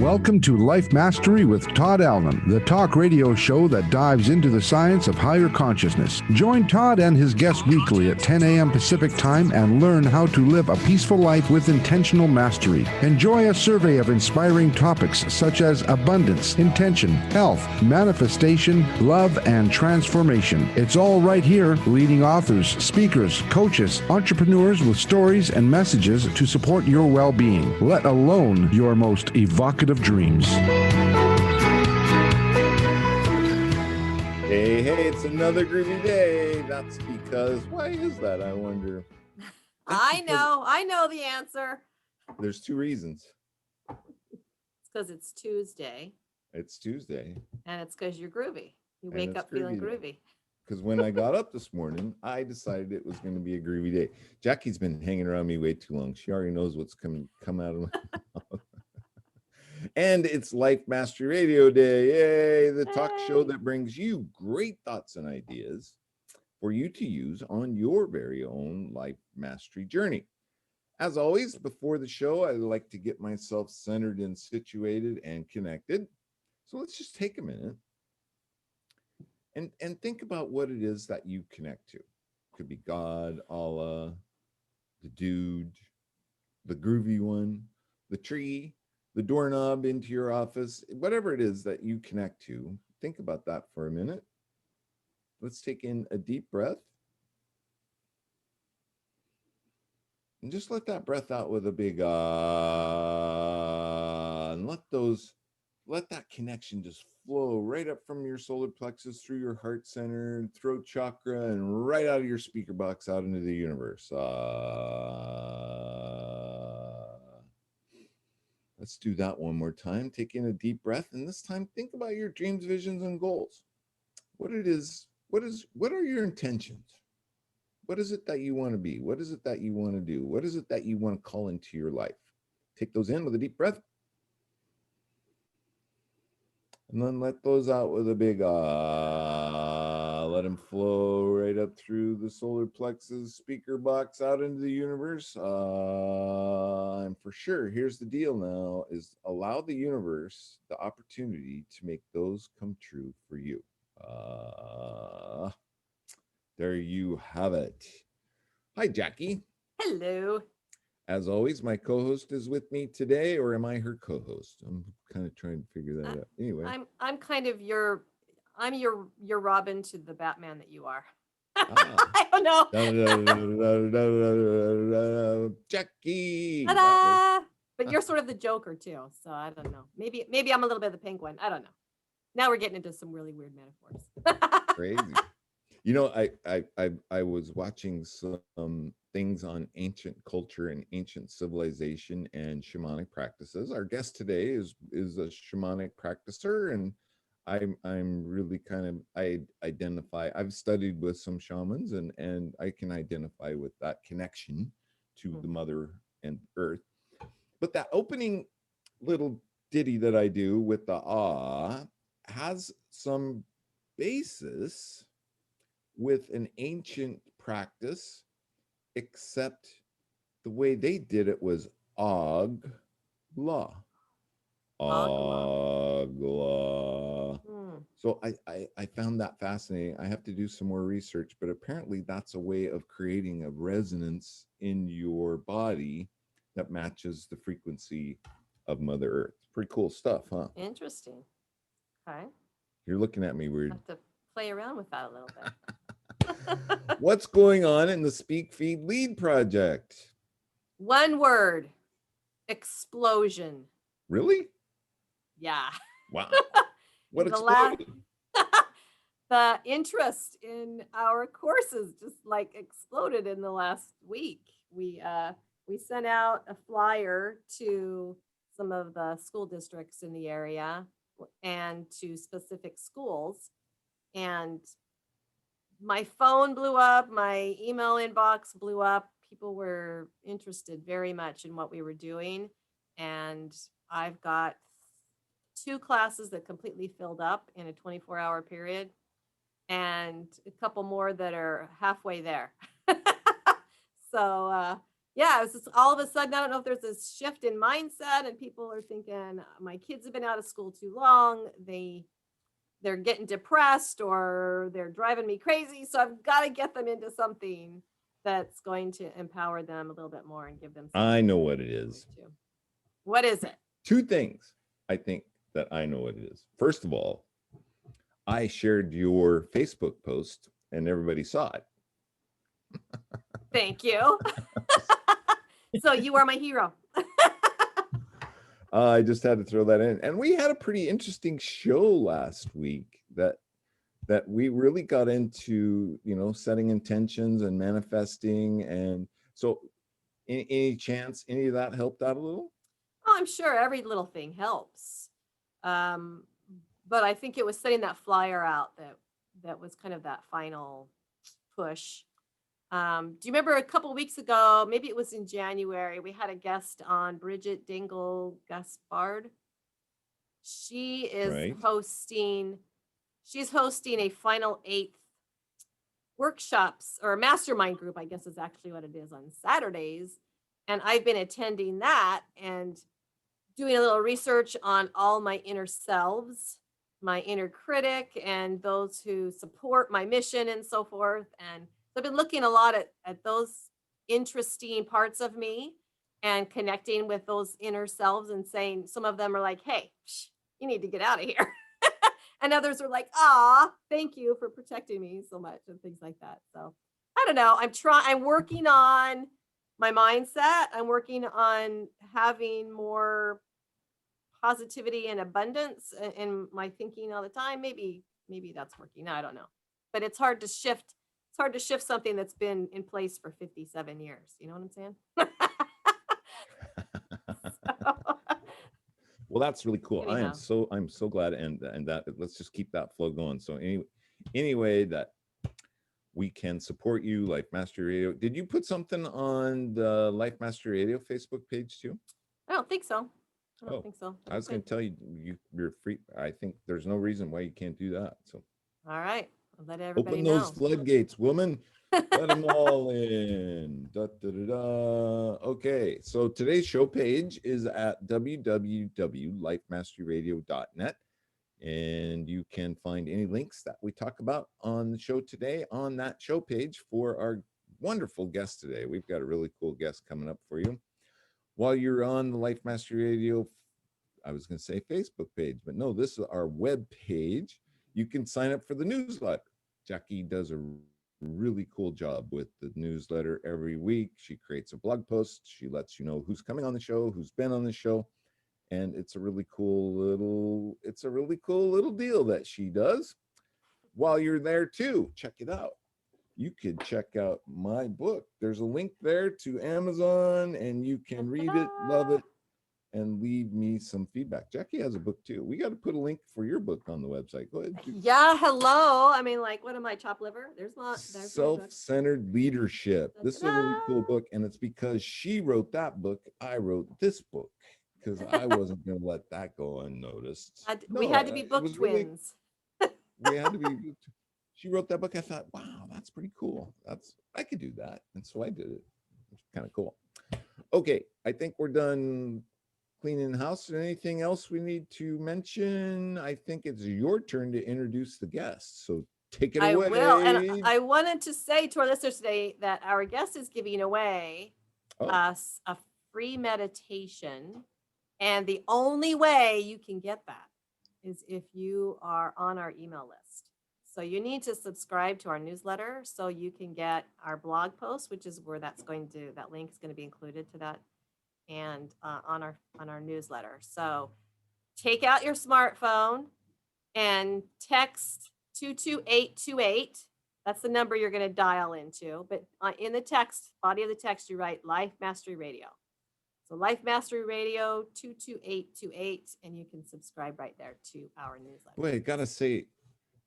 Welcome to Life Mastery with Todd Allen, the talk radio show that dives into the science of higher consciousness. Join Todd and his guests weekly at 10 a.m. Pacific Time and learn how to live a peaceful life with intentional mastery. Enjoy a survey of inspiring topics such as abundance, intention, health, manifestation, love, and transformation. It's all right here. Leading authors, speakers, coaches, entrepreneurs with stories and messages to support your well-being, let alone your most evocative dreams. Hey, it's another groovy day. That's because, why is that, I wonder? I know the answer. There's two reasons. It's because it's Tuesday. It's Tuesday. And it's because you're groovy. You wake up feeling groovy. Because when I got up this morning, I decided it was going to be a groovy day. Jackie's been hanging around me way too long. She already knows what's come out of my mouth. And it's Life Mastery Radio Day. Yay! The talk show that brings you great thoughts and ideas for you to use on your very own life mastery journey. As always, before the show, I like to get myself centered and situated and connected. So let's just take a minute and think about what it is that you connect to. It could be God, Allah, the dude, the groovy one, the tree, the doorknob into your office, whatever it is that you connect to. Think about that for a minute. Let's take in a deep breath. And just let that breath out with a big ah. And let that connection just flow right up from your solar plexus through your heart center, throat chakra, and right out of your speaker box out into the universe. Let's do that one more time. Take in a deep breath, and this time think about your dreams, visions, and goals. What are your intentions? What is it that you want to be? What is it that you want to do? What is it that you want to call into your life? Take those in with a deep breath. And then let those out with a big ah. Let them flow right up through the solar plexus speaker box out into the universe. And for sure, here's the deal now, is allow the universe the opportunity to make those come true for you. There you have it. Hi, Jackie. Hello. As always, my co-host is with me today, or am I her co-host? I'm kind of trying to figure that out. Anyway, I'm kind of your Robin to the Batman that you are. I don't know. Jackie. But you're sort of the Joker too, so I don't know. Maybe I'm a little bit of the Penguin. I don't know. Now we're getting into some really weird metaphors. Crazy. You know, I was watching some things on ancient culture and ancient civilization and shamanic practices. Our guest today is a shamanic practicer, and I'm really I've studied with some shamans, and I can identify with that connection to the mother and earth. But that opening little ditty that I do with the ah has some basis with an ancient practice, except the way they did it was Ogla. So I found that fascinating. I have to do some more research, but apparently that's a way of creating a resonance in your body that matches the frequency of Mother Earth. Pretty cool stuff, huh? Interesting. Okay. You're looking at me weird. I have to play around with that a little bit. What's going on in the Speak Feed Lead project? One word: explosion. Really? Yeah. Wow. What exploded? The interest in our courses just exploded in the last week. We sent out a flyer to some of the school districts in the area and to specific schools, and my phone blew up, my email inbox blew up. People were interested very much in what we were doing, and I've got 2 classes that completely filled up in a 24-hour period, and a couple more that are halfway there. So yeah, it's just all of a sudden, I don't know if there's this shift in mindset and people are thinking my kids have been out of school too long. They're getting depressed or they're driving me crazy. So I've got to get them into something that's going to empower them a little bit more and give them I know what it is. to. What is it? Two things I think that I know what it is. First of all, I shared your Facebook post and everybody saw it. Thank you. So you are my hero. I just had to throw that in. And we had a pretty interesting show last week that we really got into, setting intentions and manifesting. And so any chance any of that helped out a little? Oh, I'm sure every little thing helps. But I think it was setting that flyer out that was kind of that final push. Do you remember a couple weeks ago, maybe it was in January, we had a guest on, Bridget Dingle Gaspard. She is Right. she's hosting a final 8th workshops or mastermind group, I guess is actually what it is, on Saturdays. And I've been attending that and doing a little research on all my inner selves, my inner critic, and those who support my mission and so forth. And so I've been looking a lot at those interesting parts of me and connecting with those inner selves and saying, some of them are like, hey, you need to get out of here. And others are like, ah, thank you for protecting me so much and things like that. So I don't know. I'm working on my mindset. I'm working on having more positivity and abundance in my thinking all the time. Maybe that's working. I don't know. But it's hard to shift. It's hard to shift something that's been in place for 57 years. You know what I'm saying? Well, that's really cool. Anyhow. I'm so glad, and that let's just keep that flow going. So anyway that we can support you, Life Mastery Radio. Did you put something on the Life Mastery Radio Facebook page too? I don't think so. I don't think so. I was going to tell you, you're free. I think there's no reason why you can't do that. So all right, I'll let everybody open know. those floodgates, woman. Let them all in. Da, da, da, da. Okay, so today's show page is at www.lifemasteryradio.net, and you can find any links that we talk about on the show today on that show page for our wonderful guest today. We've got a really cool guest coming up for you. While you're on the Life Mastery Radio, I was going to say Facebook page, but no, this is our web page. You can sign up for the newsletter. Jackie does a really cool job with the newsletter every week. She creates a blog post. She lets you know who's coming on the show, who's been on the show. And it's a really cool little deal that she does. While you're there too, check it out. You could check out my book. There's a link there to Amazon and you can read it, love it, and leave me some feedback. Jackie has a book too. We got to put a link for your book on the website. Go ahead. Yeah, hello. I mean, like, what am I, chopped liver? There's Self-Centered Leadership. This is a really cool book, and it's because she wrote that book, I wrote this book, because I wasn't going to let that go unnoticed. We had to be book twins. We had to be. She wrote that book. I thought, wow, that's pretty cool. I could do that, and so I did it. It's kind of cool. Okay, I think we're done cleaning the house. Is there anything else we need to mention? I think it's your turn to introduce the guest. So take it away. I will. And I wanted to say to our listeners today that our guest is giving away us a free meditation. And the only way you can get that is if you are on our email list. So you need to subscribe to our newsletter so you can get our blog post, which is where that link is going to be included to that, and on our newsletter. So take out your smartphone and text 22828. That's the number you're going to dial into. But in the body of the text, you write Life Mastery Radio. So Life Mastery Radio 22828, and you can subscribe right there to our newsletter. Wait, I gotta say,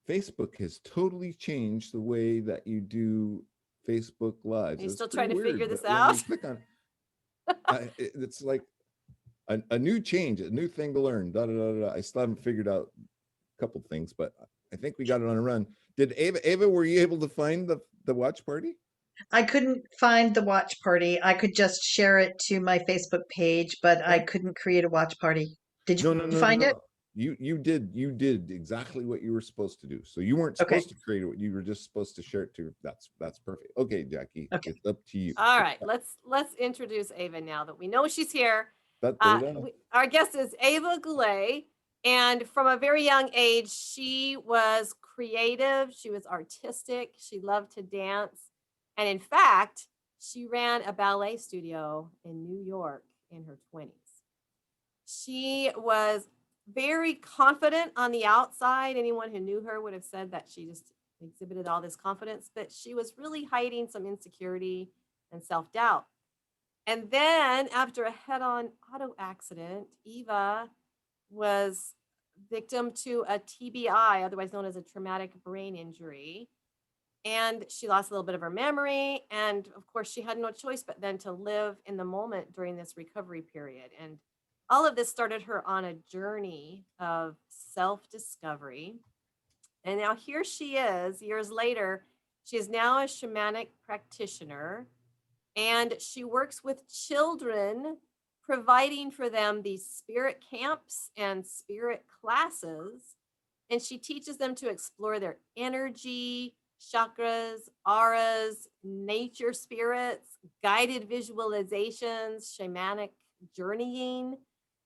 Facebook has totally changed the way that you do Facebook Lives. You're still trying to figure this out? Click on, it's like a new change, a new thing to learn. I still haven't figured out a couple things, but I think we got it on a run. Did Eva, were you able to find the watch party? I couldn't find the watch party. I could just share it to my Facebook page, but I Okay. couldn't create a watch party. Did No, you no, no, find it? no. You did exactly what you were supposed to do. So you weren't Okay. supposed to create it. You were just supposed to share it to. That's perfect. Okay, Jackie, Okay. it's up to you. All right, let's introduce Eva now that we know she's here. Da-da-da. Our guest is Eva Goulette, and from a very young age, she was creative. She was artistic. She loved to dance, and in fact, she ran a ballet studio in New York in her 20s. She was very confident on the outside. Anyone who knew her would have said that she just exhibited all this confidence, but she was really hiding some insecurity and self doubt. And then, after a head on auto accident, Eva was victim to a TBI, otherwise known as a traumatic brain injury. And she lost a little bit of her memory. And of course, she had no choice but then to live in the moment during this recovery period. And all of this started her on a journey of self discovery. And now here she is, years later. She is now a shamanic practitioner, and she works with children, providing for them these spirit camps and spirit classes. And she teaches them to explore their energy, chakras, auras, nature spirits, guided visualizations, shamanic journeying,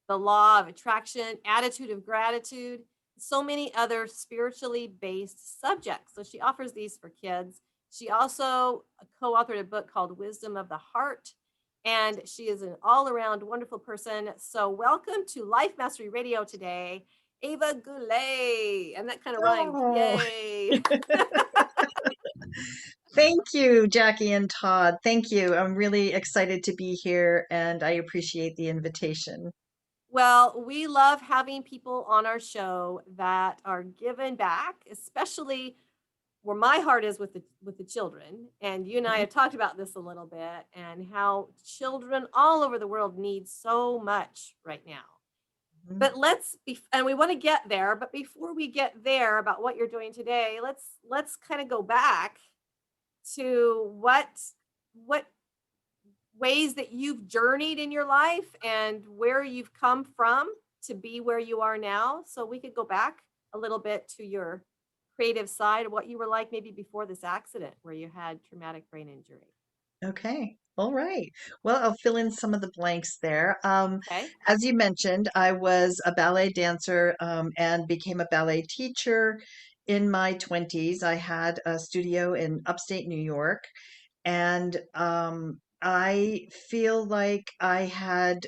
the law of attraction, attitude of gratitude, so many other spiritually based subjects. So she offers these for kids. She also co-authored a book called Wisdom of the Heart, and she is an all-around wonderful person. So welcome to Life Mastery Radio today, Eva Goulette. And that kind of rhymed. Oh. Yay. Thank you, Jackie and Todd. Thank you. I'm really excited to be here and I appreciate the invitation. Well, we love having people on our show that are giving back, especially where my heart is with the children. And you and I have talked about this a little bit, and how children all over the world need so much right now. But and we want to get there, but before we get there about what you're doing today, let's kind of go back to what ways that you've journeyed in your life and where you've come from to be where you are now. So we could go back a little bit to your creative side of what you were like maybe before this accident where you had traumatic brain injury. Okay. All right. Well, I'll fill in some of the blanks there. Okay. As you mentioned, I was a ballet dancer and became a ballet teacher in my 20s. I had a studio in upstate New York, and I feel like I had,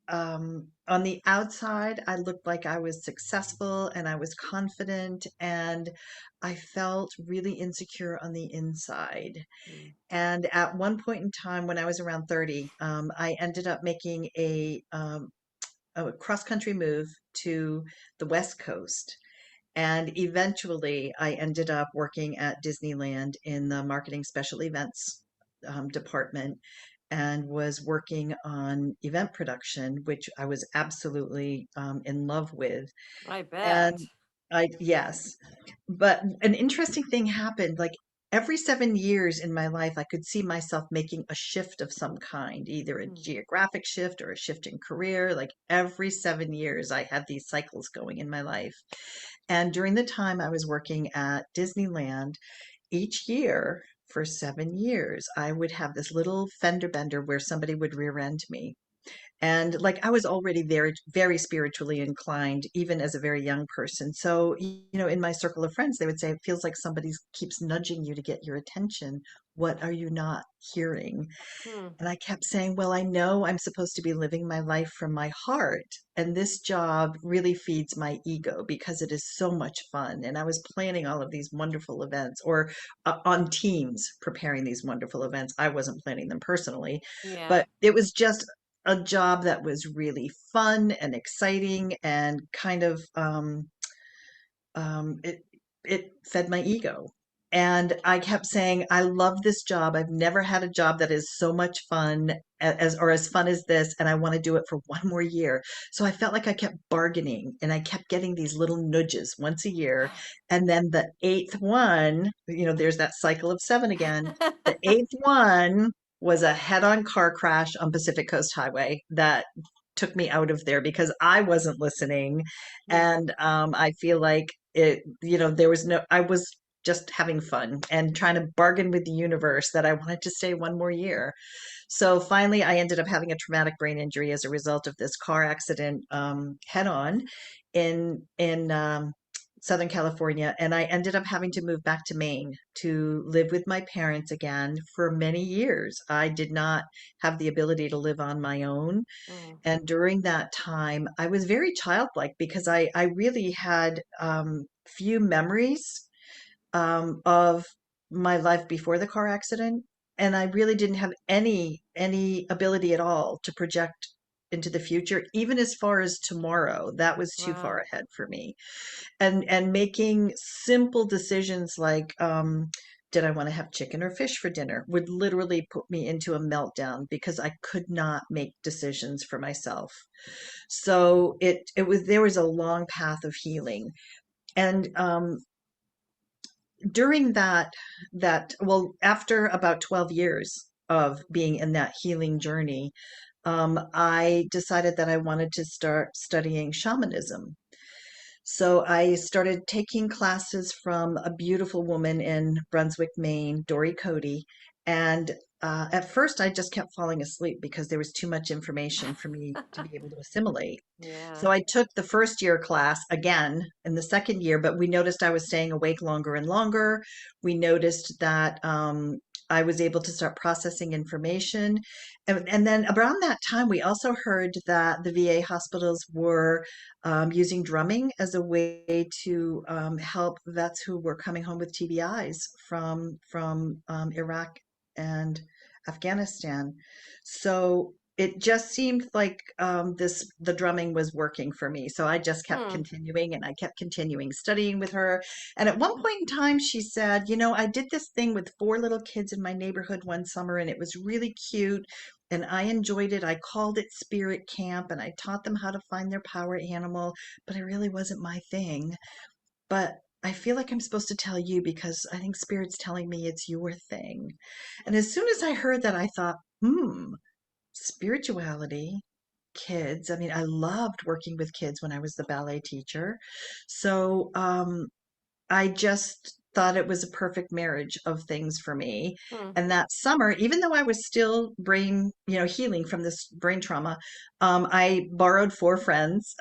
on the outside, I looked like I was successful and I was confident, and I felt really insecure on the inside. Mm. And at one point in time, when I was around 30, I ended up making a cross country move to the West Coast. And eventually, I ended up working at Disneyland in the marketing special events department and was working on event production, which I was absolutely in love with. I bet. And yes, but an interesting thing happened. Like every 7 years in my life, I could see myself making a shift of some kind, either a geographic shift or a shift in career. Like every 7 years, I had these cycles going in my life. And during the time I was working at Disneyland, each year for 7 years, I would have this little fender bender where somebody would rear end me. And like I was already very, very spiritually inclined, even as a very young person. So, in my circle of friends, they would say, it feels like somebody keeps nudging you to get your attention. What are you not hearing? Hmm. And I kept saying, well, I know I'm supposed to be living my life from my heart. And this job really feeds my ego because it is so much fun. And I was planning all of these wonderful events, or on teams preparing these wonderful events. I wasn't planning them personally, Yeah. but it was just a job that was really fun and exciting and kind of it fed my ego. And I kept saying, I love this job. I've never had a job that is so much fun as fun as this, and I want to do it for one more year. So I felt like I kept bargaining, and I kept getting these little nudges once a year. And then the eighth one, there's that cycle of seven again. The eighth one was a head-on car crash on Pacific Coast Highway that took me out of there because I wasn't listening. And I feel like there was I was just having fun and trying to bargain with the universe that I wanted to stay one more year. So finally, I ended up having a traumatic brain injury as a result of this car accident, head on in Southern California. And I ended up having to move back to Maine to live with my parents again for many years. I did not have the ability to live on my own. Mm. And during that time, I was very childlike because I really had few memories of my life before the car accident, and I really didn't have any ability at all to project into the future, even as far as tomorrow. That was too far Wow. ahead for me. And making simple decisions like did I want to have chicken or fish for dinner would literally put me into a meltdown because I could not make decisions for myself. So there was a long path of healing. And during well, after about 12 years of being in that healing journey, I decided that I wanted to start studying shamanism. So I started taking classes from a beautiful woman in Brunswick, Maine, Dory Cody. And at first, I just kept falling asleep because there was too much information for me to be able to assimilate. Yeah. So I took the first year class again in the second year, but we noticed I was staying awake longer and longer. We noticed that I was able to start processing information. And then around that time, we also heard that the VA hospitals were using drumming as a way to help vets who were coming home with TBIs from Iraq and Afghanistan. So it just seemed like the drumming was working for me. So I just kept Hmm. continuing and I kept continuing studying with her. And at one point in time, she said, I did this thing with 4 little kids in my neighborhood one summer, and it was really cute. And I enjoyed it. I called it Spirit Camp, and I taught them how to find their power animal, but it really wasn't my thing. But I feel like I'm supposed to tell you because I think Spirit's telling me it's your thing. And as soon as I heard that, I thought, spirituality, kids. I mean, I loved working with kids when I was the ballet teacher. So I just thought it was a perfect marriage of things for me. Hmm. And that summer, even though I was still healing from this brain trauma, I borrowed 4 friends,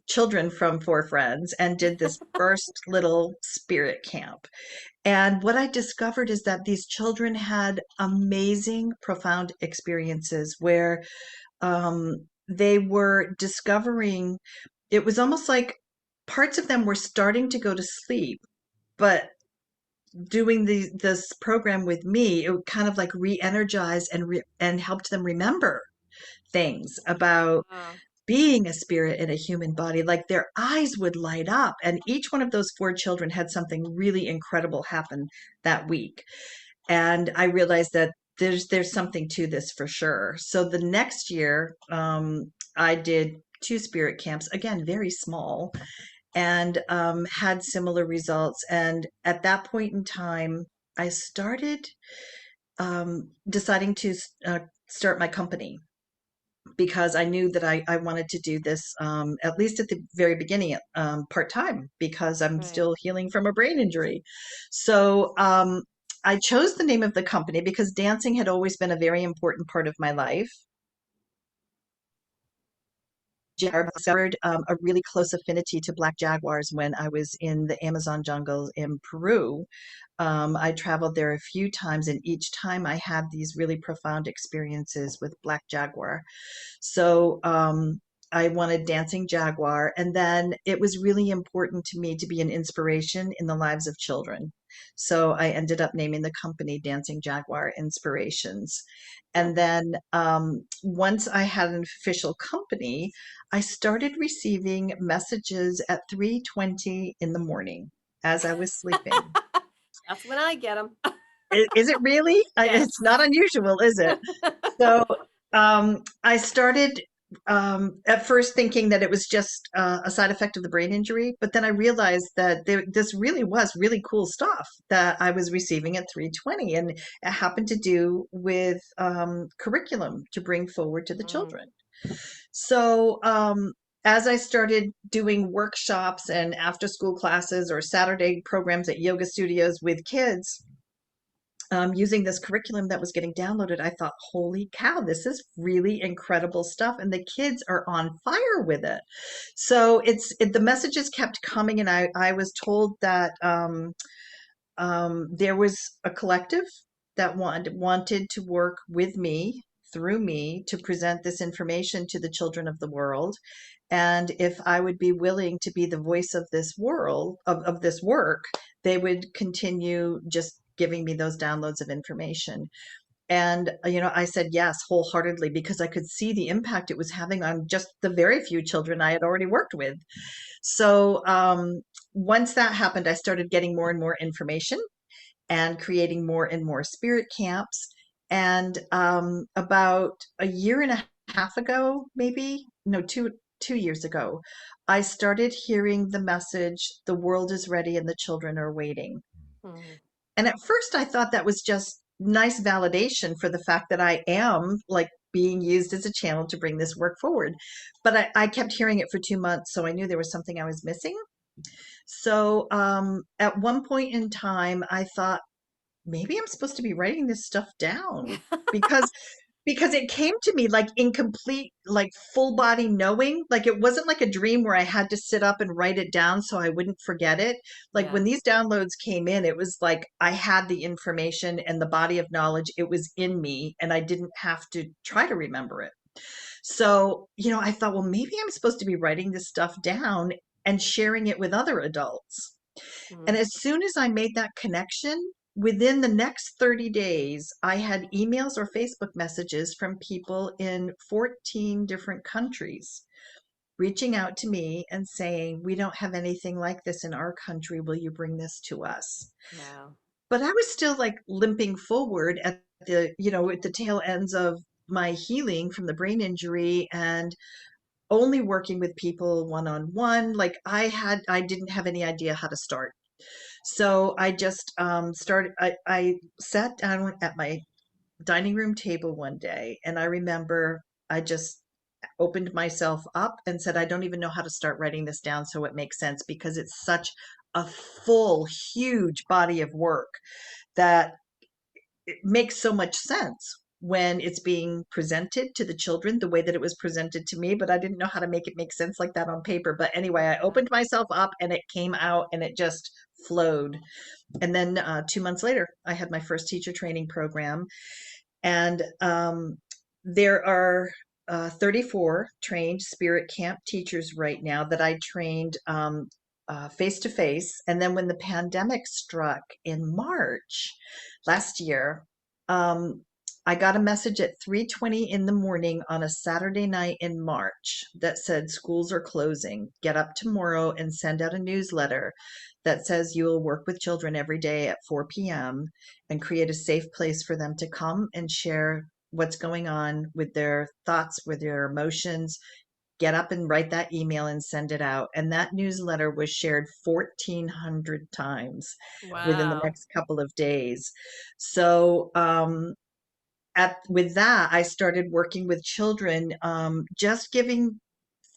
children from 4 friends, and did this first little spirit camp. And what I discovered is that these children had amazing, profound experiences where they were discovering, it was almost like parts of them were starting to go to sleep, but doing this program with me, it kind of like re-energized and helped them remember things about Wow. being a spirit in a human body. Like their eyes would light up, and each one of those 4 children had something really incredible happen that week. And I realized that there's something to this for sure. So the next year, I did 2 spirit camps, again, very small, and had similar results. And at that point in time, I started deciding to start my company because I knew that I wanted to do this, at least at the very beginning, part time, because I'm Right. still healing from a brain injury. So I chose the name of the company because dancing had always been a very important part of my life. Discovered a really close affinity to black jaguars when I was in the Amazon jungle in Peru. I traveled there a few times, and each time I had these really profound experiences with black jaguar. So I wanted Dancing Jaguar. And then it was really important to me to be an inspiration in the lives of children. So I ended up naming the company Dancing Jaguar Inspirations. Hmm. And then once I had an official company, I started receiving messages at 3:20 in the morning as I was sleeping. That's when I get them. Is it really? Yes. It's not unusual, is it? So I started at first thinking that it was just a side effect of the brain injury, but then I realized that this really was really cool stuff that I was receiving at 320, and it happened to do with curriculum to bring forward to the Mm. children. So as I started doing workshops and after school classes or Saturday programs at yoga studios with kids, using this curriculum that was getting downloaded, I thought, holy cow, this is really incredible stuff. And the kids are on fire with it. So the messages kept coming. And I was told that there was a collective that wanted to work with me, through me, to present this information to the children of the world. And if I would be willing to be the voice of this world, of this work, they would continue just giving me those downloads of information. And, I said yes wholeheartedly because I could see the impact it was having on just the very few children I had already worked with. So once that happened, I started getting more and more information and creating more and more spirit camps. And about a year and a half ago, maybe, no, 2 years ago, I started hearing the message, the world is ready and the children are waiting. Mm. And at first I thought that was just nice validation for the fact that I am like being used as a channel to bring this work forward. But I kept hearing it for 2 months, so I knew there was something I was missing. So at one point in time, I thought, maybe I'm supposed to be writing this stuff down because it came to me like in complete, like full body knowing. Like it wasn't like a dream where I had to sit up and write it down so I wouldn't forget it. Like Yeah. when these downloads came in, it was like I had the information and the body of knowledge. It was in me and I didn't have to try to remember it. So, I thought, well, maybe I'm supposed to be writing this stuff down and sharing it with other adults. And Mm. as soon as I made that connection, within the next 30 days, I had emails or Facebook messages from people in 14 different countries reaching out to me and saying, we don't have anything like this in our country. Will you bring this to us? Wow. But I was still like limping forward at the tail ends of my healing from the brain injury and only working with people one on one. Like I didn't have any idea how to start. So I just started, I sat down at my dining room table one day and I remember I just opened myself up and said, I don't even know how to start writing this down so it makes sense because it's such a full, huge body of work that it makes so much sense when it's being presented to the children the way that it was presented to me, but I didn't know how to make it make sense like that on paper. But anyway, I Yeah. opened myself up and it came out and it just flowed. And then 2 months later, I had my first teacher training program. And there are 34 trained spirit camp teachers right now that I trained face to face. And then when the pandemic struck in March last year, um, I got a message at 3:20 in the morning on a Saturday night in March that said schools are closing. Get up tomorrow and send out a newsletter that says you will work with children every day at 4 p.m. and create a safe place for them to come and share what's going on with their thoughts, with their emotions. Get up and write that email and send it out. And that newsletter was shared 1,400 times within the Wow. next couple of days. So, with that, I started working with children, just giving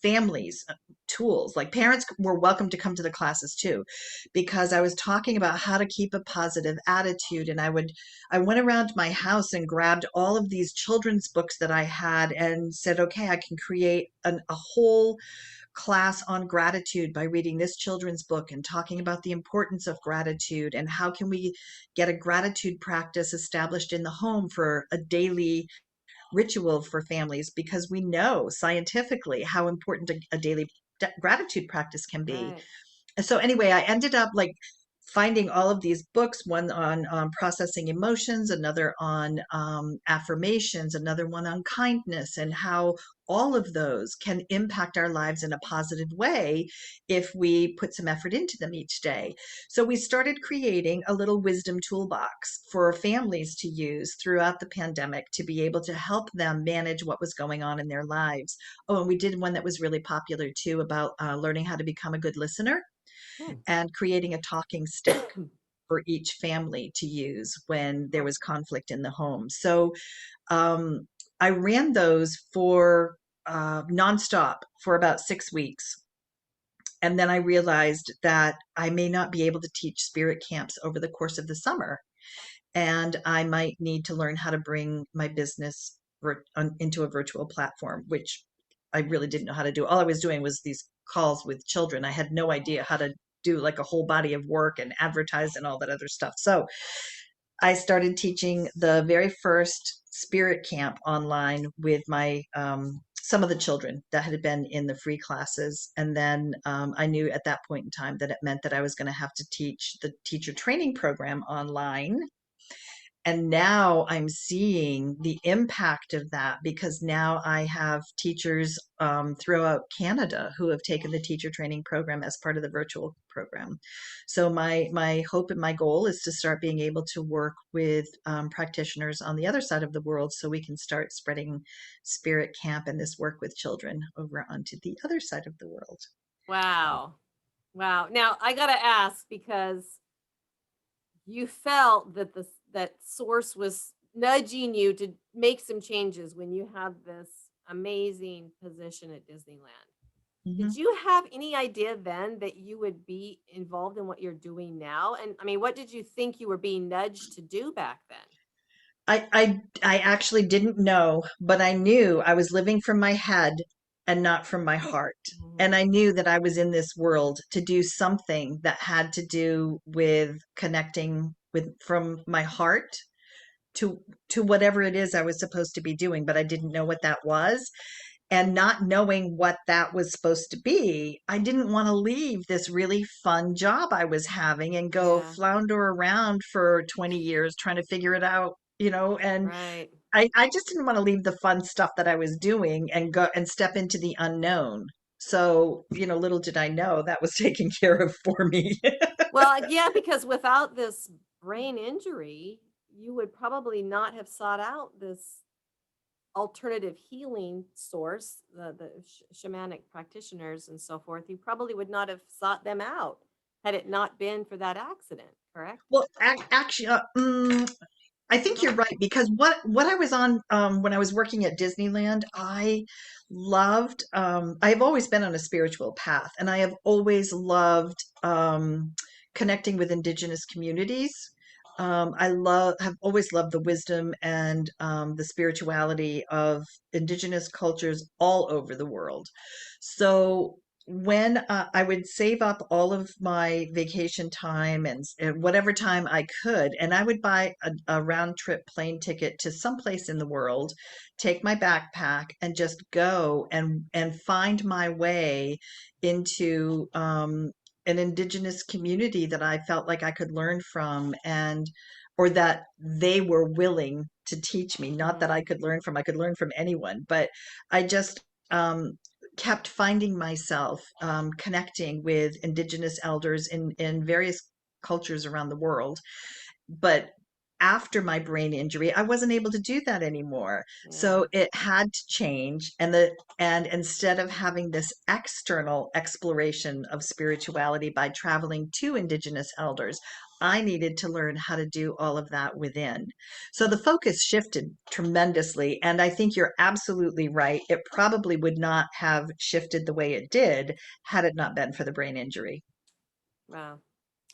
families tools. Like parents were welcome to come to the classes too, because I was talking about how to keep a positive attitude. And I went around my house and grabbed all of these children's books that I had and said, okay, I can create a whole class on gratitude by reading this children's book and talking about the importance of gratitude and how can we get a gratitude practice established in the home for a daily ritual for families, because we know scientifically how important a daily gratitude practice can be. Right. So anyway, I ended up like finding all of these books, one on processing emotions, another on affirmations, another one on kindness, and how all of those can impact our lives in a positive way if we put some effort into them each day. So we started creating a little wisdom toolbox for families to use throughout the pandemic to be able to help them manage what was going on in their lives. Oh, and we did one that was really popular too about learning how to become a good listener Hmm. and creating a talking stick for each family to use when there was conflict in the home. So I ran those for nonstop for about 6 weeks. And then I realized that I may not be able to teach spirit camps over the course of the summer. And I might need to learn how to bring my business into a virtual platform, which I really didn't know how to do. All I was doing was these calls with children. I had no idea how to do like a whole body of work and advertise and all that other stuff. So I started teaching the very first spirit camp online with my some of the children that had been in the free classes. And then I knew at that point in time that it meant that I was going to have to teach the teacher training program online. And now I'm seeing the impact of that because now I have teachers throughout Canada who have taken the teacher training program as part of the virtual program. So my hope and my goal is to start being able to work with practitioners on the other side of the world so we can start spreading spirit camp and this work with children over onto the other side of the world. Wow. Wow. Now I got to ask, because you felt that that source was nudging you to make some changes when you had this amazing position at Disneyland. Did Mhm. you have any idea then that you would be involved in what you're doing now? And I mean, what did you think you were being nudged to do back then? I actually didn't know, but I knew I was living from my head and not from my heart. And Mhm. I knew that I was in this world to do something that had to do with connecting with from my heart to whatever it is I was supposed to be doing, but I didn't know what that was. And not knowing what that was supposed to be, I didn't want to leave this really fun job I was having and go Yeah, flounder around for 20 years trying to figure it out, and right. I just didn't want to leave the fun stuff that I was doing and go and step into the unknown. So, little did I know that was taken care of for me. Well, yeah, because without this brain injury, you would probably not have sought out this alternative healing source, the shamanic practitioners and so forth. You probably would not have sought them out had it not been for that accident, correct? Well, actually, I think you're right because what I was on when I was working at Disneyland, I loved. I've always been on a spiritual path, and I have always loved connecting with Indigenous communities. Have always loved the wisdom and the spirituality of Indigenous cultures all over the world. So when I would save up all of my vacation time and whatever time I could, and I would buy a round trip plane ticket to someplace in the world, take my backpack and just go and find my way into an Indigenous community that I felt like I could learn from and or that they were willing to teach me. Not that I Mm, could learn from anyone, but I just kept finding myself connecting with Indigenous elders in various cultures around the world. But after my brain injury, I wasn't able to do that anymore. yeah. So it had to change. And instead of having this external exploration of spirituality by traveling to Indigenous elders, I needed to learn how to do all of that within. So the focus shifted tremendously. And I think you're absolutely right. It probably would not have shifted the way it did had it not been for the brain injury. Wow.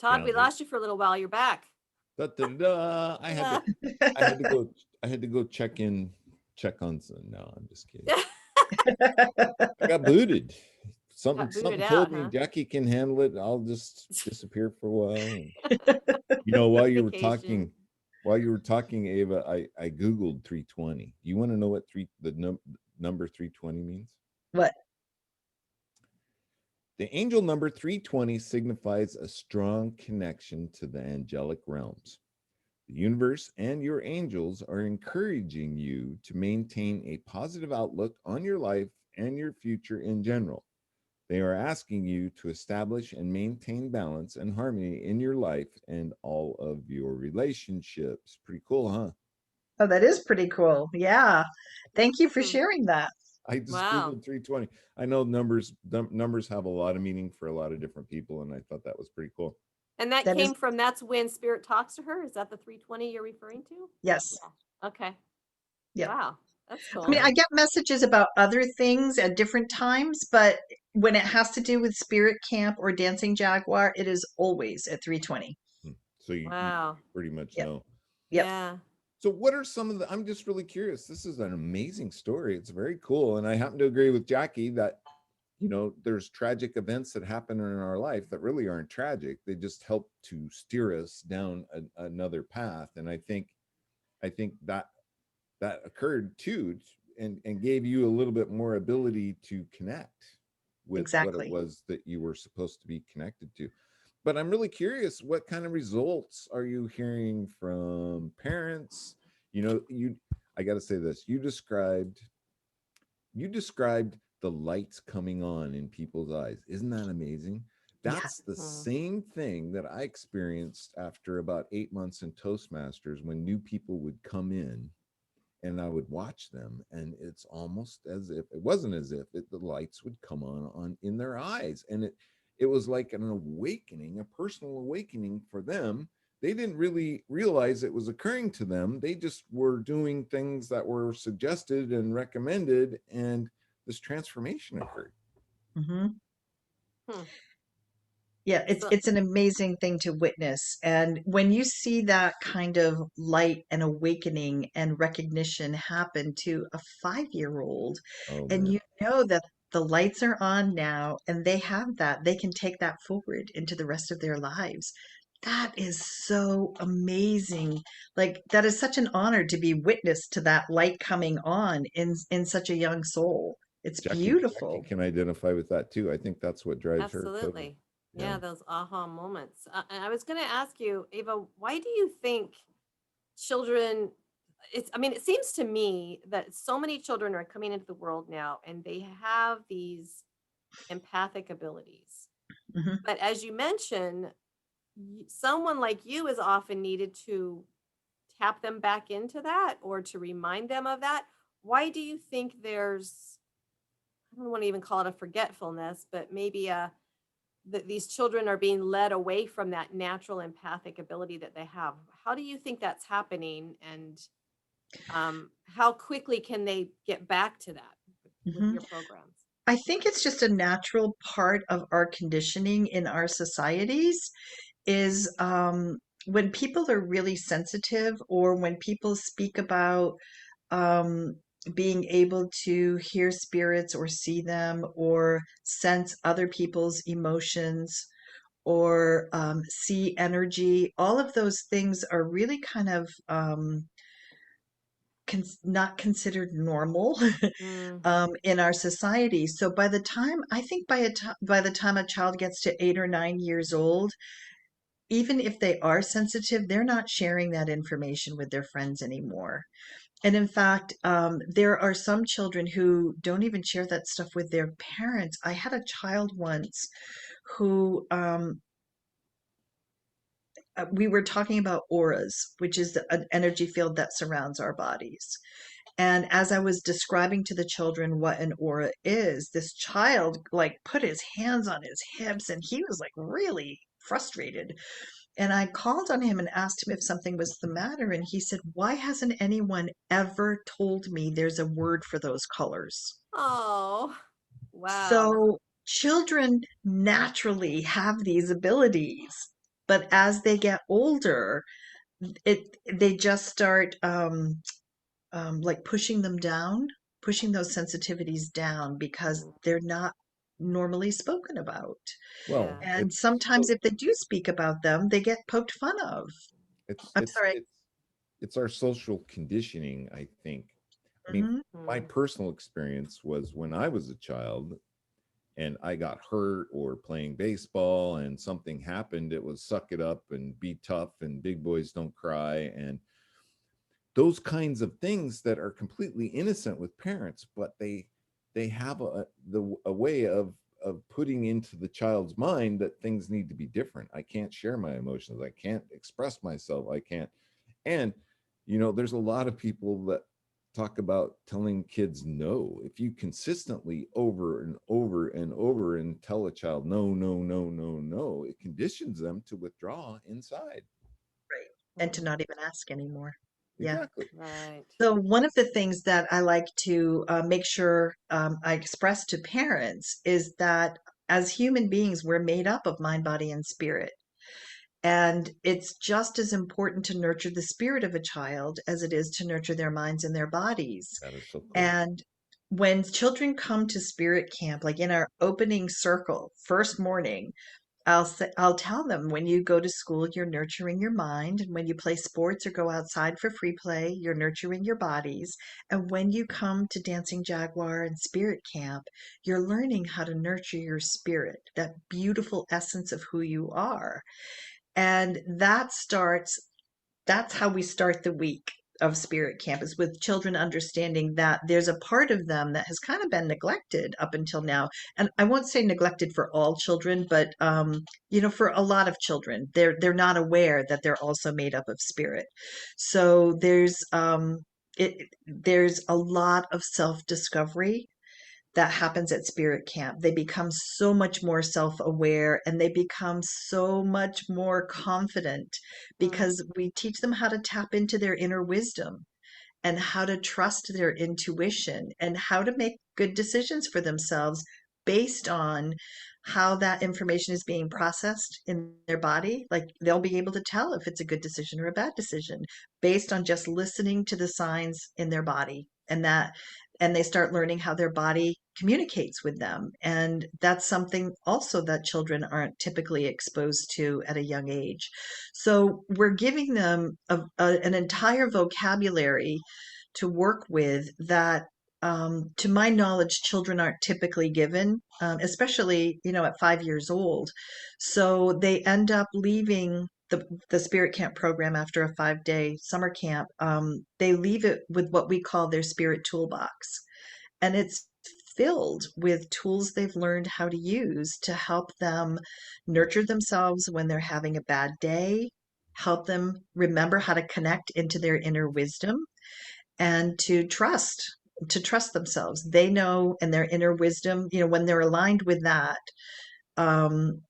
Todd, Yeah. we lost you for a little while. You're back. Da, da, da. I had to go. I had to go check on some. No, I'm just kidding. I got booted. Got booted Something out, told me huh? Jackie can handle it. I'll just disappear for a while. And, while you were Vacation. talking, Ava, I googled 320. Do you want to know what number 320 means? What? The angel number 320 signifies a strong connection to the angelic realms. The universe and your angels are encouraging you to maintain a positive outlook on your life and your future in general. They are asking you to establish and maintain balance and harmony in your life and all of your relationships. Pretty cool, huh? Oh, that is pretty cool. Yeah. Thank you for Hmm. sharing that. I just Wow. Googled 320. I know numbers have a lot of meaning for a lot of different people, and I thought that was pretty cool. And that That is, came from, that's when spirit talks to her? Is that the 320 you're referring to? yes. Yeah. Okay. Yep. Wow. That's I mean, cool. I get messages about other things at different times, but when it has to do with Spirit Camp or Dancing Jaguar, it is always at 320. So you Wow. pretty much Yep. know. Yep. Yeah. So what are some of the, I'm just really curious. This is an amazing story. It's very cool. And I happen to agree with Jackie that, there's tragic events that happen in our life that really aren't tragic. They just help to steer us down another path. And I think that occurred too, and gave you a little bit more ability to connect with what it Exactly. was that you were supposed to be connected to. But I'm really curious, what kind of results are you hearing from parents? I got to say this, you described the lights coming on in people's eyes. Isn't that amazing? Yeah. That's the same thing that I experienced after about 8 months in Toastmasters, when new people would come in and I would watch them, and it's almost as if it wasn't as if the lights would come on in their eyes, and it was like an awakening, a personal awakening for them. They didn't really realize it was occurring to them. They just were doing things that were suggested and recommended, and this transformation occurred. Hmm. Hmm. Yeah, So, it's an amazing thing to witness. And when you see that kind of light and awakening and recognition happen to a 5-year-old, Oh and man. you know that the lights are on now and they have that, they can take that forward into the rest of their lives. That is so amazing. Like that is such an honor to be witness to that light coming on in such a young soul. It's Jackie beautiful. can identify with that too. I think that's what drives her totally. absolutely. Yeah. Yeah, those aha moments. And I was going to ask you, Ava, why do you think children, I mean, it seems to me that so many children are coming into the world now and they have these empathic abilities. Mhm. But as you mentioned, someone like you is often needed to tap them back into that or to remind them of that. Why do you think there's, I don't want to even call it a forgetfulness, but maybe that these children are being led away from that natural empathic ability that they have? How do you think that's happening? And how quickly can they get back to that with Mhm. your programs? I think it's just a natural part of our conditioning in our societies is when people are really sensitive or when people speak about um, being able to hear spirits or see them or sense other people's emotions or see energy, all of those things are really kind of not considered normal Mm, in our society. So by the time I think by the time a child gets to 8 or 9 years old, even if they are sensitive, they're not sharing that information with their friends anymore. And in fact, there are some children who don't even share that stuff with their parents. I had a child once who we were talking about auras, which is an energy field that surrounds our bodies. And as I was describing to the children what an aura is, this child like put his hands on his hips and he was like really frustrated. And I called on him and asked him if something was the matter. And he said, "Why hasn't anyone ever told me there's a word for those colors?" oh, wow. So children naturally have these abilities, but as they get older, they just start like pushing them down, pushing those sensitivities down because Mm, they're not normally spoken about. yeah. Well, And it's sometimes so if they do speak about them, they get poked fun of. it's I'm it's sorry. it's it's our social conditioning, I think. I mean, Hmm. my Mm, personal experience was when I was a child, I got hurt or playing baseball and something happened, it was suck it up and be tough and big boys don't cry, and those kinds of things that are completely innocent with parents, but they have a way of putting into the child's mind that things need to be different. I can't share my emotions, I can't express myself, I can't. And there's a lot of people that talk about telling kids no. If you consistently over and over and over and tell a child no, no, no, no, no, it conditions them to withdraw inside. Right. And to not even ask anymore. Yeah. Exactly. Right. So one of the things that I like to make sure I express to parents is that as human beings, we're made up of mind, body, and spirit. And it's just as important to nurture the spirit of a child as it is to nurture their minds and their bodies. That is so cool. And when children come to spirit camp, like in our opening circle, first morning, I'll tell them, when you go to school, you're nurturing your mind, and when you play sports or go outside for free play, you're nurturing your bodies. And when you come to Dancing Jaguar and Spirit Camp, you're learning how to nurture your spirit, that beautiful essence of who you are. And that's how we start the week of Spirit Camp, is with children understanding that there's a part of them that has kind of been neglected up until now. And I won't say neglected for all children, but for a lot of children, they're not aware that they're also made up of spirit. So there's a lot of self-discovery that happens at Spirit Camp. They become so much more self-aware, and they become so much more confident because we teach them how to tap into their inner wisdom and how to trust their intuition and how to make good decisions for themselves based on how that information is being processed in their body. Like, they'll be able to tell if it's a good decision or a bad decision based on just listening to the signs in their body, and they start learning how their body communicates with them. And that's something also that children aren't typically exposed to at a young age. So we're giving them an entire vocabulary to work with that, to my knowledge, children aren't typically given, especially, at 5 years old. So they end up leaving the Spirit Camp program after a 5-day summer camp. They leave it with what we call their spirit toolbox. And it's filled with tools they've learned how to use to help them nurture themselves when they're having a bad day, help them remember how to connect into their inner wisdom, and to trust themselves. They know, in their inner wisdom, when they're aligned with that, um,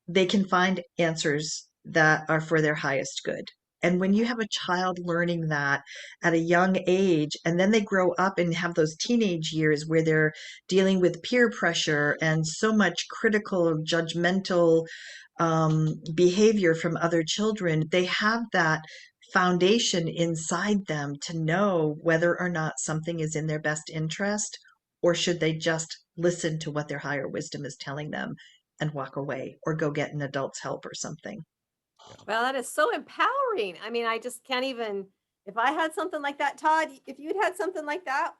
they can find answers that are for their highest good. And when you have a child learning that at a young age, and then they grow up and have those teenage years where they're dealing with peer pressure and so much critical, judgmental behavior from other children, they have that foundation inside them to know whether or not something is in their best interest, or should they just listen to what their higher wisdom is telling them and walk away or go get an adult's help or something. Well, that is so empowering. I mean, I just can't even, if I had something like that, Todd, if you'd had something like that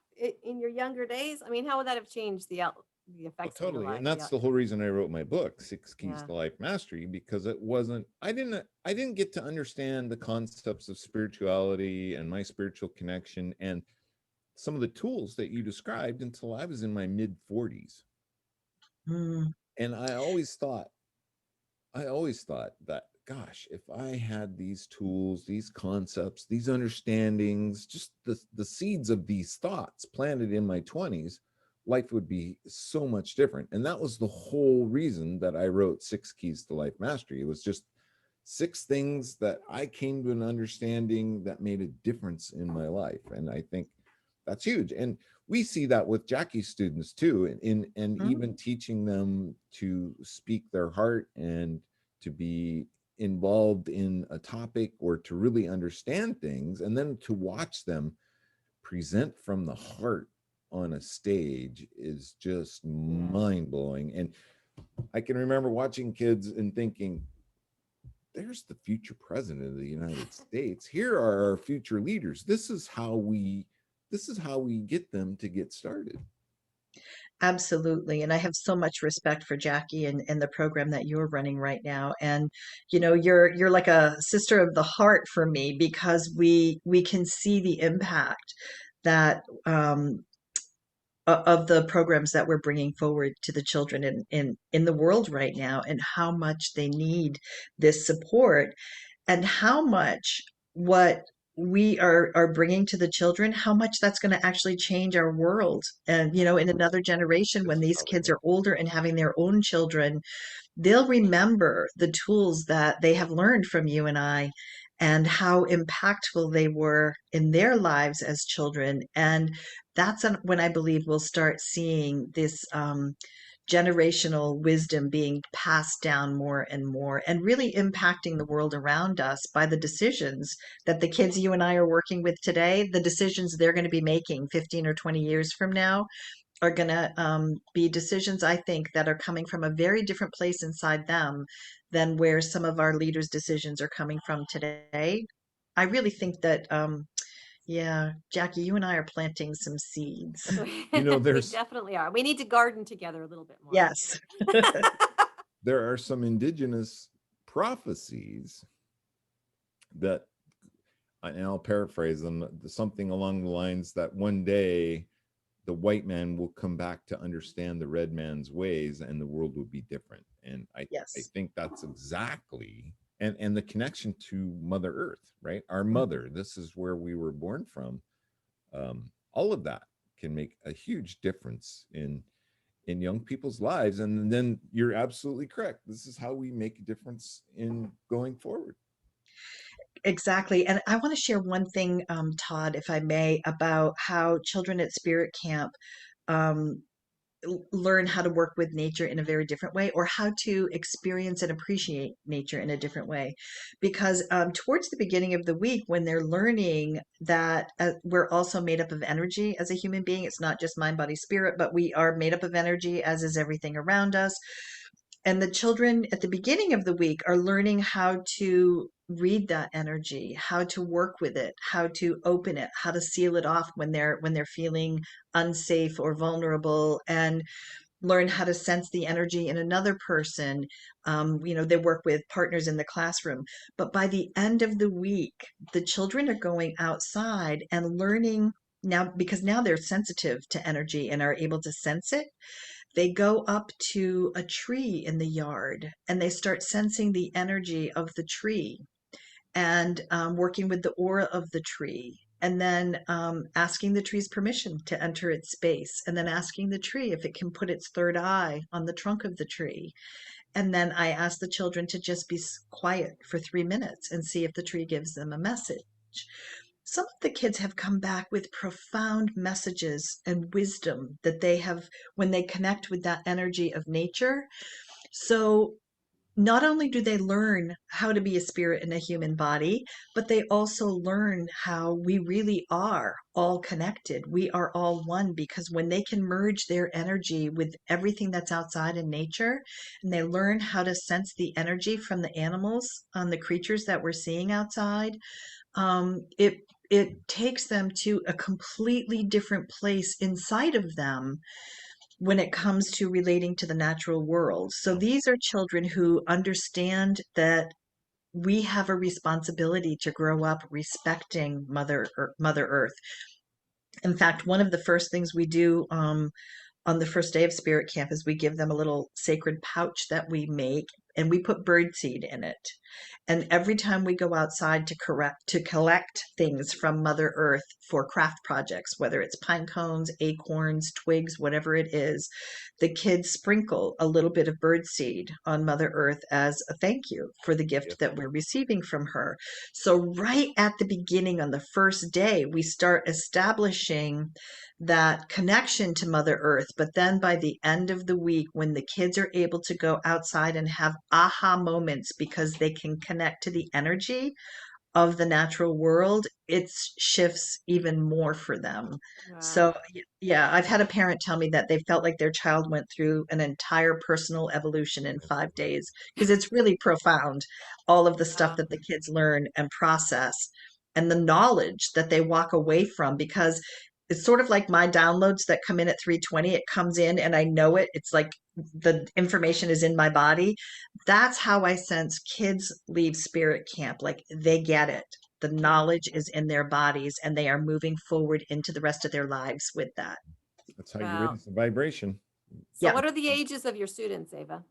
in your younger days, I mean, how would that have changed the Oh, effects of your totally. life? And that's the whole reason I wrote my book, Six Keys Yeah. to Life Mastery, because I didn't get to understand the concepts of spirituality and my spiritual connection and some of the tools that you described until I was in my mid 40s. Mm. And I always thought that, gosh, if I had these tools, these concepts, these understandings, just the seeds of these thoughts planted in my 20s, life would be so much different. And that was the whole reason that I wrote Six Keys to Life Mastery. It was just 6 things that I came to an understanding that made a difference in my life. And I think that's huge. And we see that with Jackie's students too, and even teaching them to speak their heart and to be involved in a topic or to really understand things, and then to watch them present from the heart on a stage is just mind-blowing. And I can remember watching kids and thinking, there's the future president of the United States. Here are our future leaders. This is how we get them to get started. Absolutely. And I have so much respect for Jackie and the program that you're running right now. And you're like a sister of the heart for me because we can see the impact that of the programs that we're bringing forward to the children in the world right now, and how much they need this support, and how much what we are bringing to the children, how much that's going to actually change our world. And in another generation, This when is these how they kids work. are older and having their own children, they'll remember the tools that they have learned from you and I, and how impactful they were in their lives as children. And when I believe we'll start seeing this generational wisdom being passed down more and more, and really impacting the world around us by the decisions that the kids you and I are working with today, the decisions they're going to be making 15 or 20 years from now are going to be decisions, I think, that are coming from a very different place inside them than where some of our leaders' decisions are coming from today. I really think that, yeah, Jackie, you and I are planting some seeds. We There's definitely are. We need to garden together a little bit more. Yes. there are some indigenous prophecies that, and I'll paraphrase them, something along the lines that one day the white man will come back to understand the red man's ways and the world will be different. And I Yes. think that's exactly, and the connection to Mother Earth, right? Our Mhm. mother, this is where we were born from. All of that can make a huge difference in young people's lives. And then you're absolutely correct. This is how we make a difference in going forward. Exactly. And I want to share one thing, Todd, if I may, about how children at Spirit Camp um, learn how to work with nature in a very different way, or how to experience and appreciate nature in a different way. Because towards the beginning of the week, when they're learning that we're also made up of energy as a human being, it's not just mind, body, spirit, but we are made up of energy, as is everything around us. And the children at the beginning of the week are learning how to read that energy, how to work with it, how to open it, how to seal it off when they're feeling unsafe or vulnerable, and learn how to sense the energy in another person. They work with partners in the classroom. But by the end of the week, the children are going outside and learning now, because now they're sensitive to energy and are able to sense it. They go up to a tree in the yard and they start sensing the energy of the tree, and working with the aura of the tree. And then asking the tree's permission to enter its space, and then asking the tree if it can put its third eye on the trunk of the tree. And then I ask the children to just be quiet for 3 minutes and see if the tree gives them a message. Some of the kids have come back with profound messages and wisdom that they have when they connect with that energy of nature. So not only do they learn how to be a spirit in a human body, but they also learn how we really are all connected. We are all one, because when they can merge their energy with everything that's outside in nature, and they learn how to sense the energy from the animals, the creatures that we're seeing outside, it takes them to a completely different place inside of them when it comes to relating to the natural world. So these are children who understand that we have a responsibility to grow up respecting Mother Earth. In fact, one of the first things we do on the first day of Spirit Camp is we give them a little sacred pouch that we make, and we put birdseed in it. And every time we go outside to collect things from Mother Earth for craft projects, whether it's pine cones, acorns, twigs, whatever it is, the kids sprinkle a little bit of birdseed on Mother Earth as a thank you for the gift Yep. that we're receiving from her. So right at the beginning, on the first day, we start establishing that connection to Mother Earth. But then by the end of the week, when the kids are able to go outside and have aha moments because they can connect to the energy of the natural world, it shifts even more for them. So, Wow. yeah, I've had a parent tell me that they felt like their child went through an entire personal evolution in 5 days, because it's really profound, all of the stuff Wow. that the kids learn and process, and the knowledge that they walk away from. Because it's sort of like my downloads that come in at 3:20. It comes in and I know it. It's like the information is in my body. That's how I sense kids leave spirit camp. Like they get it. The knowledge is in their bodies and they are moving forward into the rest of their lives with that. That's how you Wow. raise the vibration. So Yeah. what are the ages of your students, Eva?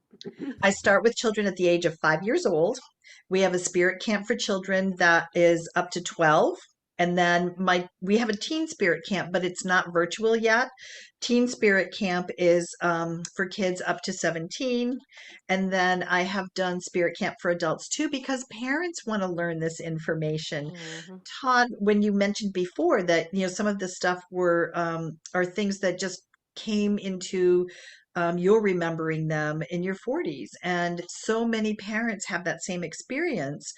I start with children at the age of 5 years old. We have a spirit camp for children that is up to 12. And then we have a teen spirit camp, but it's not virtual yet. Teen spirit camp is for kids up to 17. And then I have done spirit camp for adults too, because parents want to learn this information. Mhm. Todd, when you mentioned before that, some of this stuff are things that just came into you're remembering them in your 40s. And so many parents have that same experience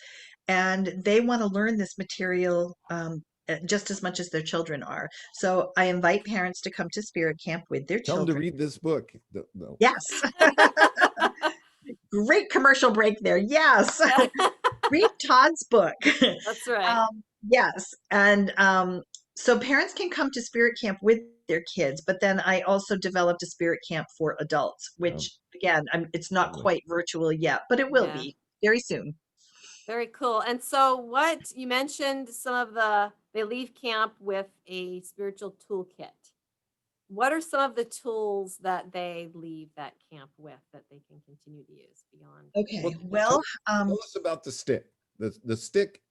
and they want to learn this material just as much as their children are. So I invite parents to come to spirit camp with their Tell them to children. read this book. Yes. Great commercial break there. Yes. Read Todd's book. That's right. Yes. And so parents can come to spirit camp with their kids, but then I also developed a spirit camp for adults, which again, it's not Lovely. quite virtual yet, but it will Yeah. be very soon. Very cool. And so what you mentioned they leave camp with a spiritual toolkit. What are some of the tools that they leave that camp with that they can continue to use beyond? Okay. Well, tell us about the stick. The stick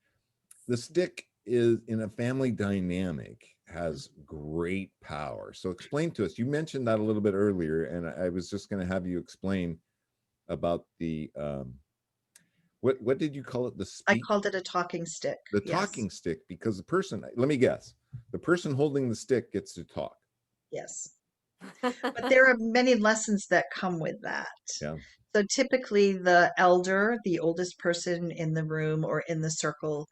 is in a family dynamic has great power. So explain to us. You mentioned that a little bit earlier, and I was just going to have you explain about the what did you call it? I called it a talking stick. The Yes. talking stick, because let me guess, the person holding the stick gets to talk. Yes. But there are many lessons that come with that. Yeah. So typically the elder, the oldest person in the room or in the circle,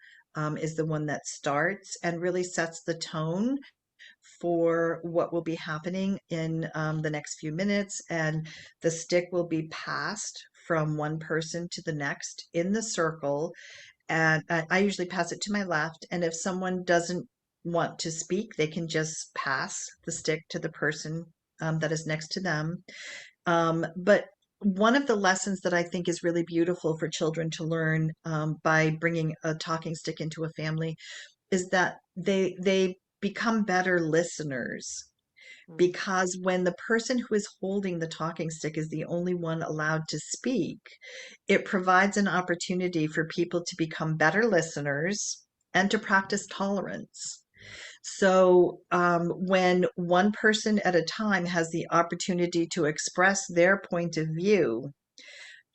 is the one that starts and really sets the tone for what will be happening in the next few minutes. And the stick will be passed from one person to the next in the circle. And I usually pass it to my left. And if someone doesn't want to speak, they can just pass the stick to the person that is next to them. But one of the lessons that I think is really beautiful for children to learn by bringing a talking stick into a family is that they become better listeners. Because when the person who is holding the talking stick is the only one allowed to speak, it provides an opportunity for people to become better listeners and to practice tolerance. So when one person at a time has the opportunity to express their point of view,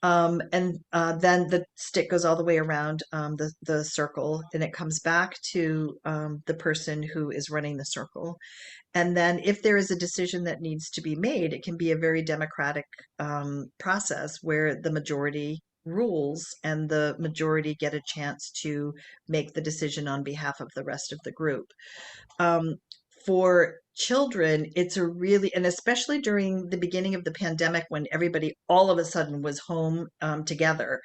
and then the stick goes all the way around the circle and it comes back to the person who is running the circle. And then if there is a decision that needs to be made, it can be a very democratic process where the majority rules and the majority get a chance to make the decision on behalf of the rest of the group. For children, it's and especially during the beginning of the pandemic when everybody all of a sudden was home together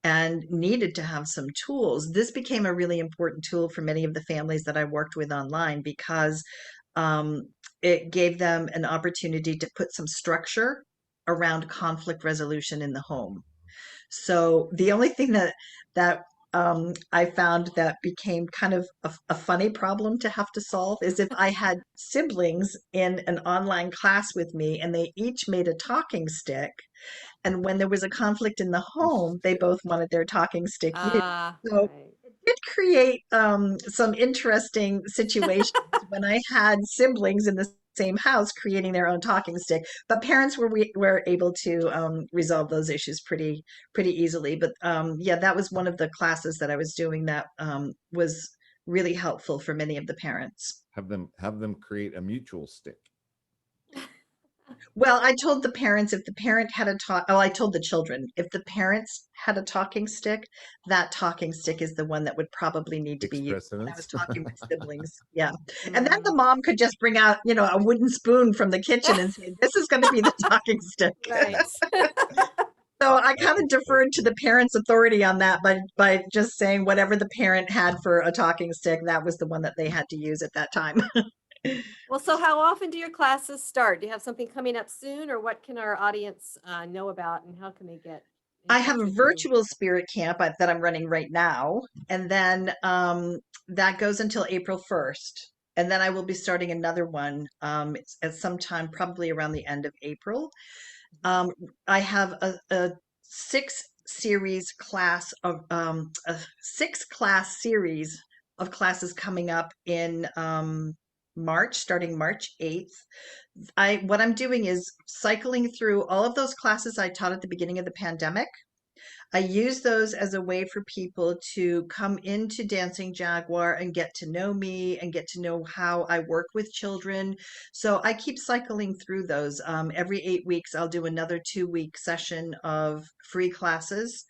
and needed to have some tools, this became a really important tool for many of the families that I worked with online because it gave them an opportunity to put some structure around conflict resolution in the home. So the only thing that I found that became kind of a funny problem to have to solve is if I had siblings in an online class with me and they each made a talking stick, and when there was a conflict in the home, they both wanted their talking stick used. So Right. it did create some interesting situations when I had siblings in the same house creating their own talking stick, but parents were able to resolve those issues pretty easily. But yeah, that was one of the classes that I was doing that was really helpful for many of the parents. Have them create a mutual stick. Well, I told the parents if the parent had I told the children if the parents had a talking stick, that talking stick is the one that would probably need to be used when I was talking with siblings. Yeah. And then the mom could just bring out, a wooden spoon from the kitchen and say, this is going to be the talking stick. Right. So I kind of deferred to the parents' authority on that by just saying whatever the parent had for a talking stick, that was the one that they had to use at that time. Well, so how often do your classes start? Do you have something coming up soon, or what can our audience know about, and how can they get in I have touch a with you? virtual spirit camp that I'm running right now, and then that goes until April 1st. And then I will be starting another one at some time, probably around the end of April. Mhm. Um, I have a six series class of a 6 class series of classes coming up in March, starting March 8th. What I'm doing is cycling through all of those classes I taught at the beginning of the pandemic. I use those as a way for people to come into Dancing Jaguar and get to know me and get to know how I work with children. So I keep cycling through those. Every 8 weeks, I'll do another 2 week session of free classes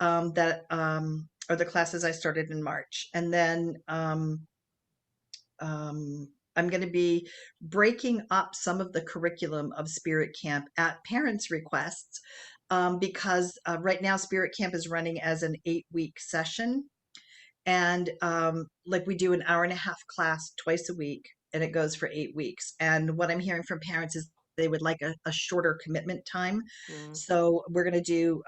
that are the classes I started in March. And then I'm going to be breaking up some of the curriculum of Spirit Camp at parents' requests because right now Spirit Camp is running as an 8 week session. And like we do an hour and a half class twice a week, and it goes for 8 weeks. And what I'm hearing from parents is they would like a shorter commitment time. Mm. So we're going to do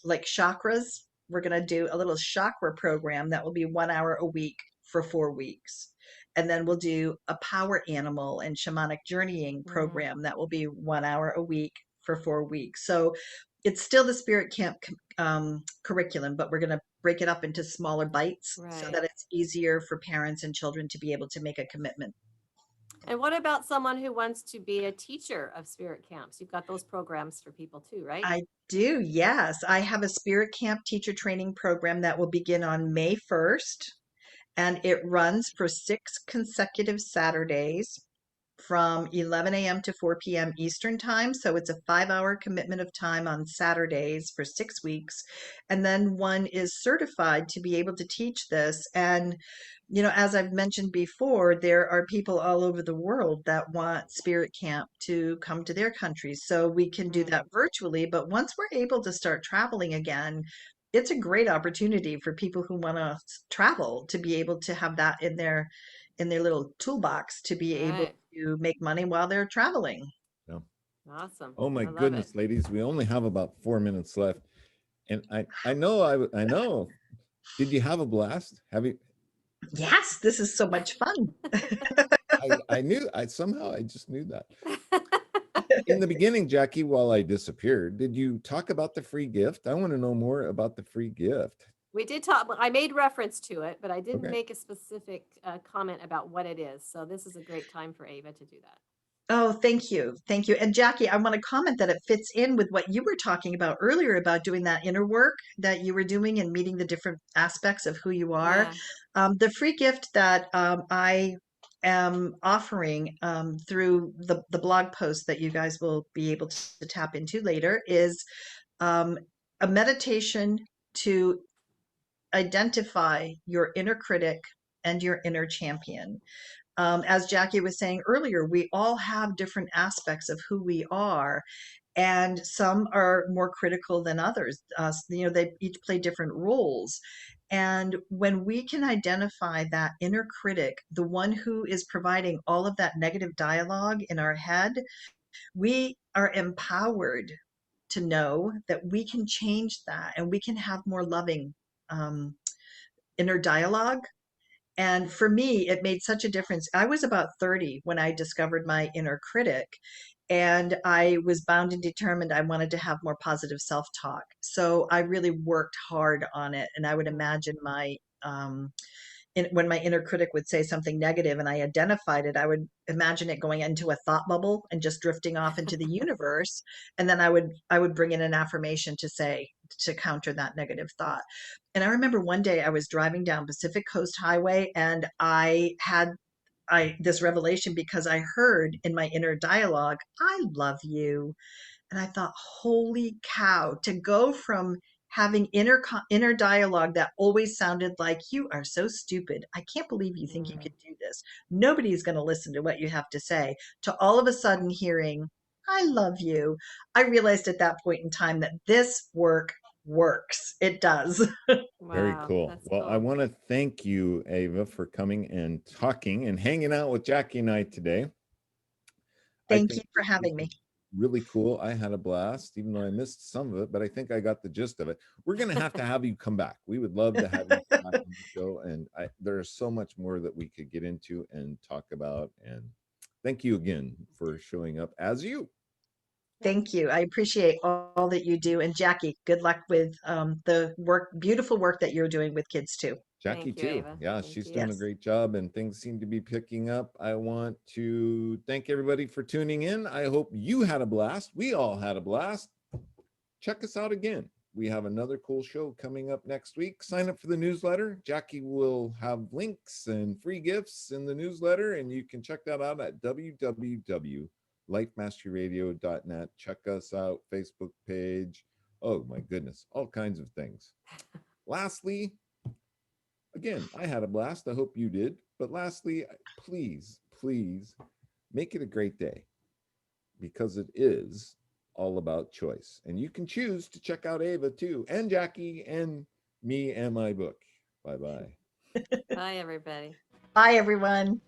like chakras. We're going to do a little chakra program that will be 1 hour a week for 4 weeks. And then we'll do a power animal and shamanic journeying Mm. program that will be 1 hour a week for 4 weeks. So it's still the Spirit Camp curriculum, but we're going to break it up into smaller bites so Right. that it's easier for parents and children to be able to make a commitment. And what about someone who wants to be a teacher of spirit camps? You've got those programs for people too, right? I do, yes. I have a Spirit Camp teacher training program that will begin on May 1st, and it runs for 6 consecutive Saturdays from 11 a.m. to 4 p.m. Eastern time. So it's a 5 hour commitment of time on Saturdays for 6 weeks. And then one is certified to be able to teach this. And, you know, as I've mentioned before, there are people all over the world that want Spirit Camp to come to their countries. So we can do Mm. that virtually. But once we're able to start traveling again, it's a great opportunity for people who want to travel to be able to have that in their little toolbox to be able Right. to make money while they're traveling. Yeah. Awesome. Oh my I love it. goodness, ladies, we only have about 4 minutes left, and I know. Did you have a blast? Have you? Yes, this is so much fun. I knew. I somehow I just knew that. In the beginning, Jackie, while I disappeared, did you talk about the free gift? I want to know more about the free gift. We did talk, I made reference to it, but I didn't Okay. make a specific comment about what it is. So this is a great time for Ava to do that. Oh, thank you. Thank you. And Jackie, I want to comment that it fits in with what you were talking about earlier about doing that inner work that you were doing and meeting the different aspects of who you are. Yeah. The free gift that I am offering through the blog post that you guys will be able to tap into later is um, a meditation to identify your inner critic and your inner champion. As Jackie was saying earlier, we all have different aspects of who we are, and some are more critical than others. You know, they each play different roles. And when we can identify that inner critic, the one who is providing all of that negative dialogue in our head, we are empowered to know that we can change that and we can have more loving um, inner dialogue. And for me, it made such a difference. I was about 30 when I discovered my inner critic, and I was bound and determined I wanted to have more positive self talk. So I really worked hard on it. And I would Mm. imagine when my inner critic would say something negative and I identified it, I would imagine it going into a thought bubble and just drifting off into the universe. And then I would bring in an affirmation to say, to counter that negative thought. And I remember one day I was driving down Pacific Coast Highway and I had this revelation because I heard in my inner dialogue, I love you. And I thought, holy cow, to go from having inner dialogue that always sounded like, you are so stupid. I can't believe you think you Mm. could do this. Nobody's going to listen to what you have to say, to all of a sudden hearing, I love you. I realized at that point in time that this work works. It does. Very Wow, cool. that's Well, I cool. want to thank you, Eva, for coming and talking and hanging out with Jackie and I today. I Thank you think for this having was me. really cool. I had a blast, even though I missed some of it, but I think I got the gist of it. We're going to have you come back. We would love to have you come back on the show. And there's so much more that we could get into and talk about. And thank you again for showing up as you. Thank you. I appreciate all that you do. And Jackie, good luck with the beautiful work that you're doing with kids too. Jackie Thank you, too. Eva. Yeah, Thank she's you. doing a Yes. great job and things seem to be picking up. I want to thank everybody for tuning in. I hope you had a blast. We all had a blast. Check us out again. We have another cool show coming up next week. Sign up for the newsletter. Jackie will have links and free gifts in the newsletter, and you can check that out at www.lifemasteryradio.net. Check us out, Facebook page. Oh my goodness, all kinds of things. Lastly, again, I had a blast. I hope you did. But lastly, please, please make it a great day, because it is all about choice. And you can choose to check out Eva too, and Jackie, and me, and my book. Bye-bye. Bye, everybody. Bye, everyone.